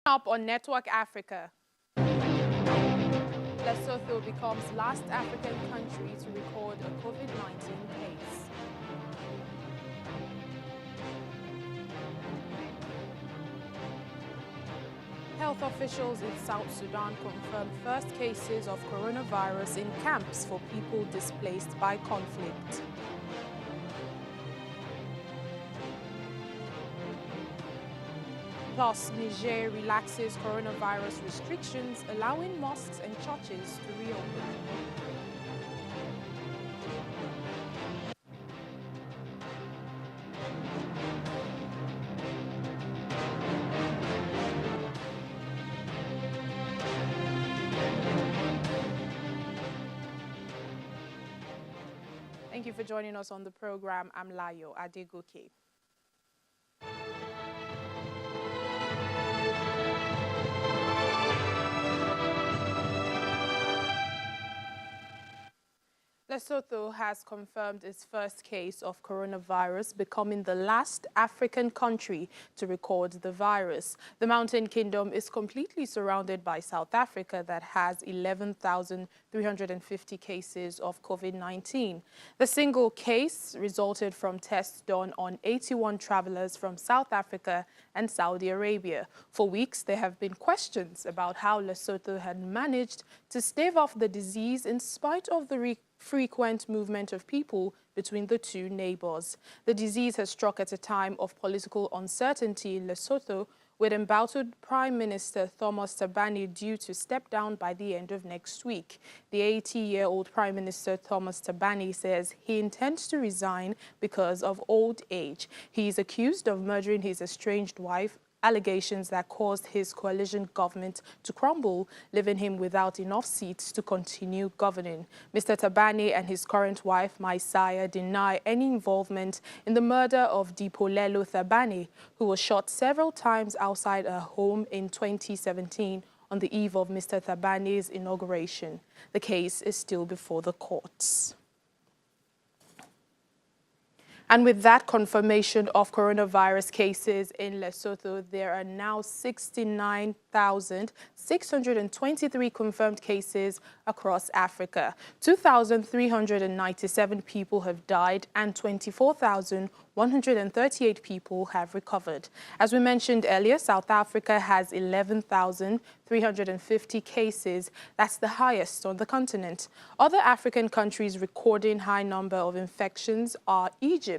Up on Network Africa. Lesotho becomes last African country to record a COVID-19 case. Health officials in South Sudan confirmed first cases of coronavirus in camps for people displaced by conflict. Thus, Niger relaxes coronavirus restrictions, allowing mosques and churches to reopen. Thank you for joining us on the program. I'm Layo Adegoke. Lesotho has confirmed its first case of coronavirus, becoming the last African country to record the virus. The mountain kingdom is completely surrounded by South Africa that has 11,350 cases of COVID-19. The single case resulted from tests done on 81 travelers from South Africa and Saudi Arabia. For weeks, there have been questions about how Lesotho had managed to stave off the disease in spite of the frequent movement of people between the two neighbors. The disease has struck at a time of political uncertainty in Lesotho, with embattled Prime Minister Thomas Thabane due to step down by the end of next week. The 80-year-old Prime Minister Thomas Thabane says he intends to resign because of old age. He is accused of murdering his estranged wife, allegations that caused his coalition government to crumble, leaving him without enough seats to continue governing. Mr. Thabane and his current wife, Maisaya, deny any involvement in the murder of Dipolelo Thabane, who was shot several times outside her home in 2017 on the eve of Mr. Thabane's inauguration. The case is still before the courts. And with that confirmation of coronavirus cases in Lesotho, there are now 69,623 confirmed cases across Africa. 2,397 people have died and 24,138 people have recovered. As we mentioned earlier, South Africa has 11,350 cases. That's the highest on the continent. Other African countries recording high number of infections are Egypt,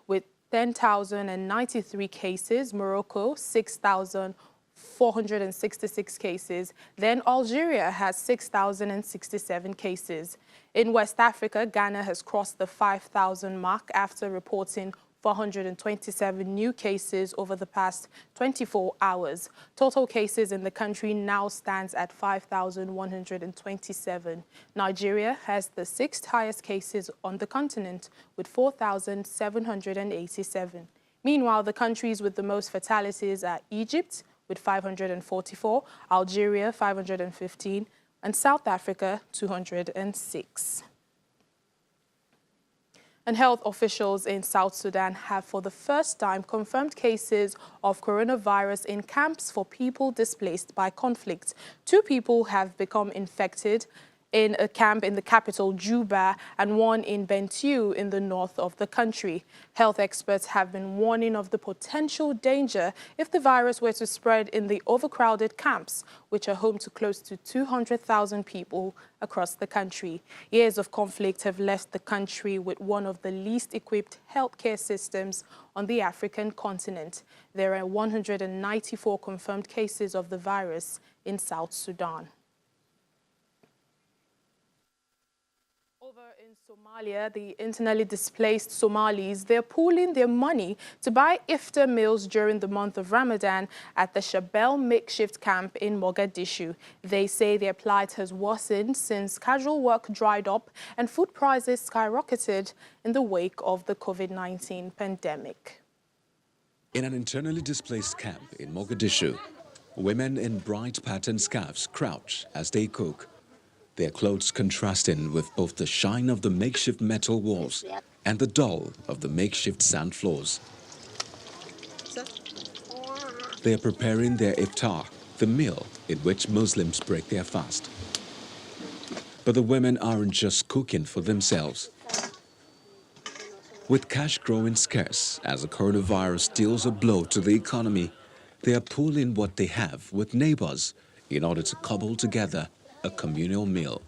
with 10,093 cases, Morocco 6,466 cases, then Algeria has 6,067 cases. In West Africa, Ghana has crossed the 5,000 mark after reporting 427 new cases over the past 24 hours. Total cases in the country now stands at 5,127. Nigeria has the sixth highest cases on the continent with 4,787. Meanwhile, the countries with the most fatalities are Egypt with 544, Algeria 515, and South Africa 206. And health officials in South Sudan have for the first time confirmed cases of coronavirus in camps for people displaced by conflict. 2 people have become infected in a camp in the capital, Juba, and one in Bentiu in the north of the country. Health experts have been warning of the potential danger if the virus were to spread in the overcrowded camps, which are home to close to 200,000 people across the country. Years of conflict have left the country with one of the least equipped healthcare systems on the African continent. There are 194 confirmed cases of the virus in South Sudan. Over in Somalia, the internally displaced Somalis, they're pooling their money to buy iftar meals during the month of Ramadan at the Shabelle makeshift camp in Mogadishu. They say their plight has worsened since casual work dried up and food prices skyrocketed in the wake of the COVID-19 pandemic. In an internally displaced camp in Mogadishu, women in bright patterned scarves crouch as they cook, their clothes contrasting with both the shine of the makeshift metal walls and the dull of the makeshift sand floors. They are preparing their iftar, the meal in which Muslims break their fast. But the women aren't just cooking for themselves. With cash growing scarce as the coronavirus deals a blow to the economy, they are pooling what they have with neighbors in order to cobble together a communal meal.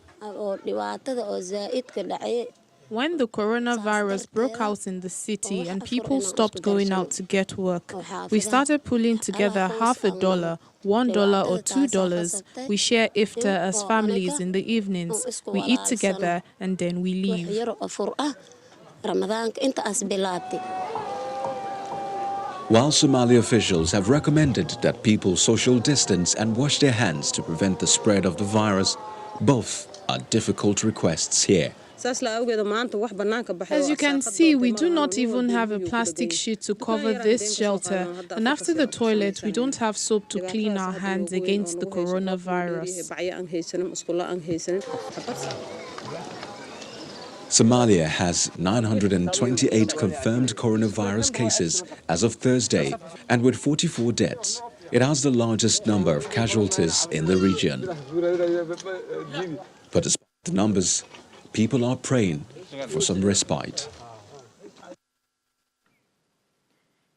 When the coronavirus broke out in the city and people stopped going out to get work, we started pulling together $50, $1 or $2. We share iftar as families in the evenings. We eat together and then we leave. While Somali officials have recommended that people social distance and wash their hands to prevent the spread of the virus, both are difficult requests here. As you can see, we do not even have a plastic sheet to cover this shelter, and after the toilet, we don't have soap to clean our hands against the coronavirus. Somalia has 928 confirmed coronavirus cases as of Thursday, and with 44 deaths, it has the largest number of casualties in the region. But despite the numbers, people are praying for some respite.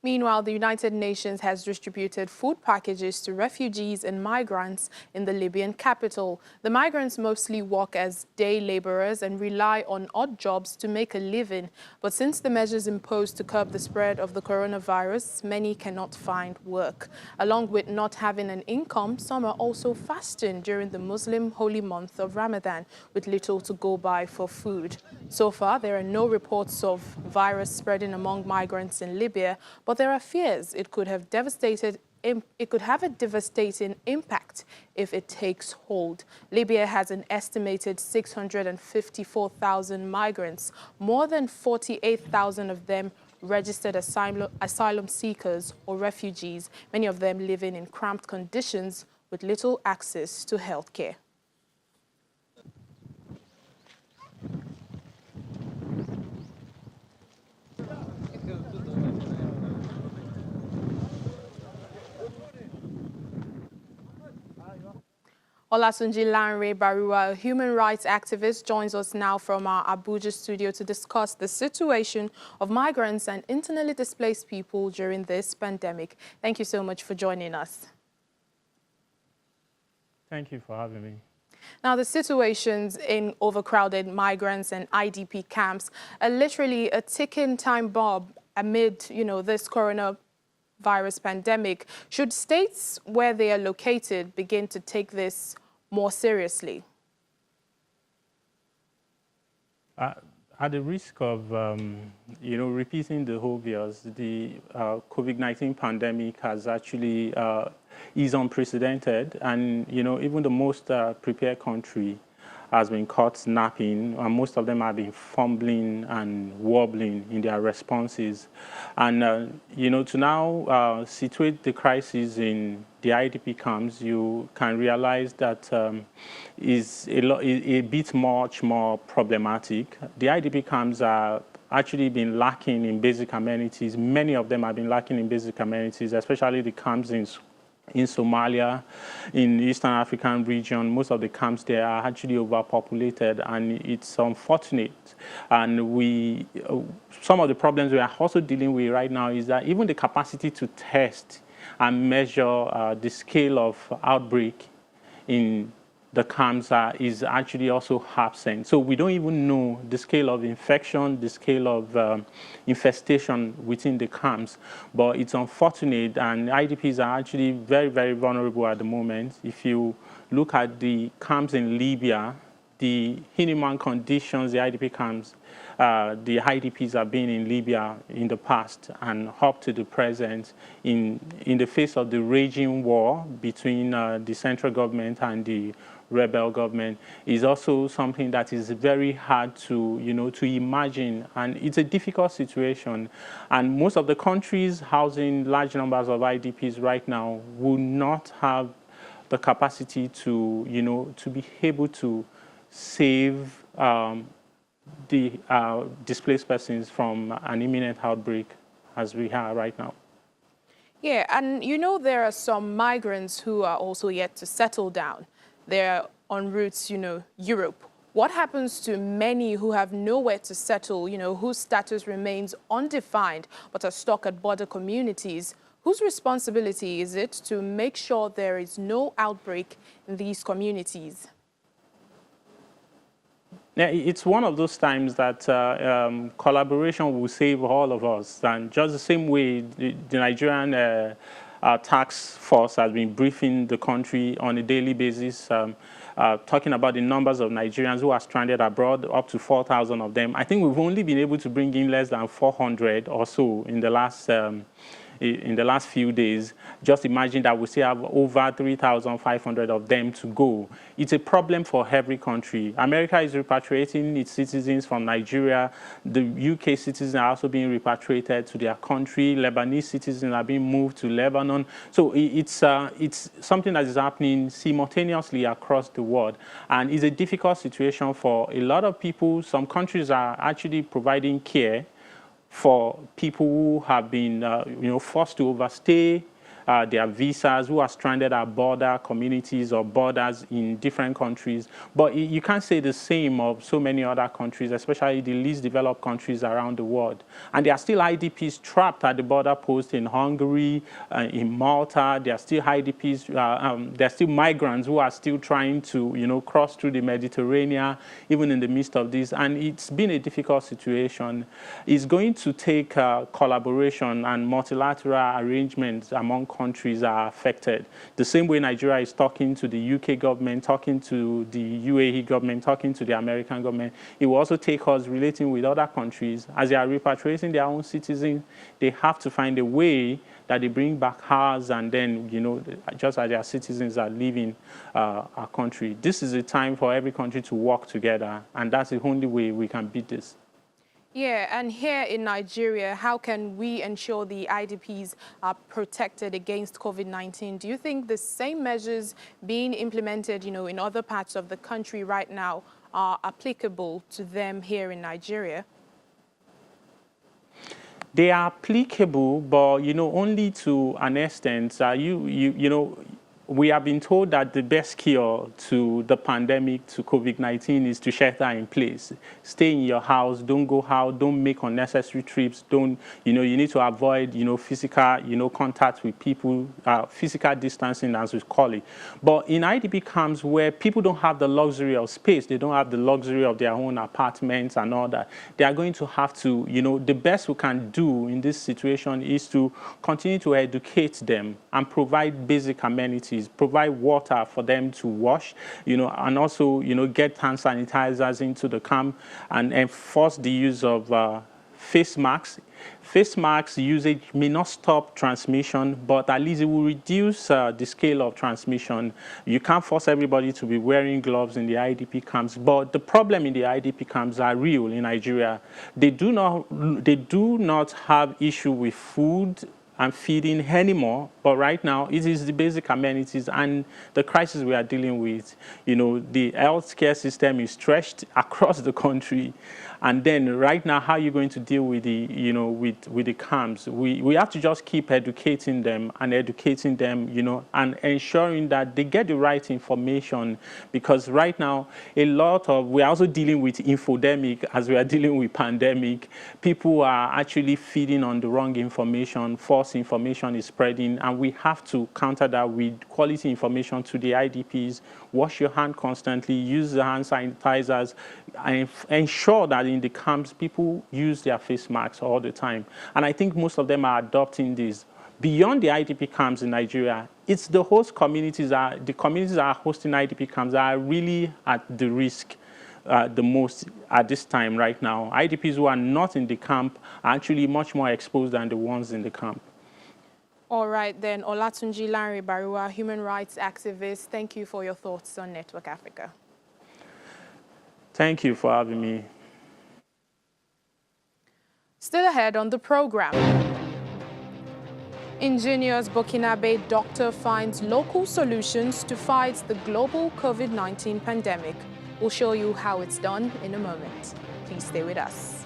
Meanwhile, the United Nations has distributed food packages to refugees and migrants in the Libyan capital. The migrants mostly work as day laborers and rely on odd jobs to make a living. But since the measures imposed to curb the spread of the coronavirus, many cannot find work. Along with not having an income, some are also fasting during the Muslim holy month of Ramadan, with little to go by for food. So far, there are no reports of virus spreading among migrants in Libya, but there are fears it could have a devastating impact if it takes hold. Libya has an estimated 654,000 migrants, more than 48,000 of them registered asylum seekers or refugees, many of them living in cramped conditions with little access to health care. Olatunji Lanre Barua, a human rights activist, joins us now from our Abuja studio to discuss the situation of migrants and internally displaced people during this pandemic. Thank you so much for joining us. Thank you for having me. Now, the situations in overcrowded migrants and IDP camps are literally a ticking time bomb amid, this coronavirus pandemic. Should states where they are located begin to take this more seriously? At the risk of, repeating the obvious, the COVID-19 pandemic has actually is unprecedented, and even the most prepared country has been caught napping, and most of them have been fumbling and wobbling in their responses. And, to now situate the crisis in the IDP camps, you can realize that is a bit much more problematic. The IDP camps are actually been lacking in basic amenities. Many of them have been lacking in basic amenities, especially the camps in Somalia, in the Eastern African region. Most of the camps there are actually overpopulated, and it's unfortunate. And some of the problems we are also dealing with right now is that even the capacity to test and measure the scale of outbreak in the camps is actually also absent. So we don't even know the scale of infection, the scale of infestation within the camps. But it's unfortunate, and IDPs are actually very, very vulnerable at the moment. If you look at the camps in Libya, the inhuman conditions, the IDP camps, the IDPs have been in Libya in the past and up to the present in the face of the raging war between the central government and the rebel government is also something that is very hard to, to imagine. And it's a difficult situation. And most of the countries housing large numbers of IDPs right now will not have the capacity to, to be able to save the displaced persons from an imminent outbreak as we are right now. Yeah, and you know there are some migrants who are also yet to settle down. They're en route, Europe. What happens to many who have nowhere to settle, whose status remains undefined but are stuck at border communities? Whose responsibility is it to make sure there is no outbreak in these communities? Yeah, it's one of those times that collaboration will save all of us. And just the same way the Nigerian task force has been briefing the country on a daily basis, talking about the numbers of Nigerians who are stranded abroad, up to 4,000 of them. I think we've only been able to bring in less than 400 or so in the last few days. Just imagine that we still have over 3,500 of them to go. It's a problem for every country. America is repatriating its citizens from Nigeria. The UK citizens are also being repatriated to their country. Lebanese citizens are being moved to Lebanon. So it's something that is happening simultaneously across the world. And it's a difficult situation for a lot of people. Some countries are actually providing care for people who have been, forced to overstay their visas, who are stranded at border communities or borders in different countries. But you can't say the same of so many other countries, especially the least developed countries around the world. And there are still IDPs trapped at the border post in Hungary, in Malta. There are still IDPs, there are still migrants who are still trying to, cross through the Mediterranean, even in the midst of this. And it's been a difficult situation. It's going to take collaboration and multilateral arrangements among countries are affected. The same way Nigeria is talking to the UK government, talking to the UAE government, talking to the American government, it will also take us relating with other countries. As they are repatriating their own citizens, they have to find a way that they bring back ours, and then, just as their citizens are leaving our country. This is a time for every country to work together, and that's the only way we can beat this. Yeah, and here in Nigeria, how can we ensure the IDPs are protected against COVID-19? Do you think the same measures being implemented, in other parts of the country right now are applicable to them here in Nigeria? They are applicable, but, only to an extent. We have been told that the best cure to the pandemic, to COVID-19, is to shelter in place. Stay in your house, don't go out, don't make unnecessary trips, you need to avoid, physical, contact with people, physical distancing, as we call it. But in IDP camps where people don't have the luxury of space, they don't have the luxury of their own apartments and all that, they are going to have to, the best we can do in this situation is to continue to educate them and provide basic amenities, provide water for them to wash, and also, get hand sanitizers into the camp and enforce the use of face masks. Face masks usage may not stop transmission, but at least it will reduce the scale of transmission. You can't force everybody to be wearing gloves in the IDP camps, but the problem in the IDP camps are real in Nigeria. They do not have issue with food and feeding anymore, but right now it is the basic amenities and the crisis we are dealing with. The healthcare system is stretched across the country, and then right now, how are you going to deal with the, with the camps? We have to just keep educating them, and ensuring that they get the right information, because right now we're also dealing with infodemic as we are dealing with pandemic. People are actually feeding on the wrong information, false information is spreading, and we have to counter that with quality information to the IDPs. Wash your hand constantly, use the hand sanitizers, and ensure that in the camps people use their face masks all the time. And I think most of them are adopting this. Beyond the IDP camps in Nigeria, it's the host communities, the communities that are hosting IDP camps that are really at the risk the most at this time right now. IDPs who are not in the camp are actually much more exposed than the ones in the camp. All right, then, Olatunji Lanre-Barua, human rights activist, thank you for your thoughts on Network Africa. Thank you for having me. Still ahead on the program. Ingenious Burkinabe doctor finds local solutions to fight the global COVID-19 pandemic. We'll show you how it's done in a moment. Please stay with us.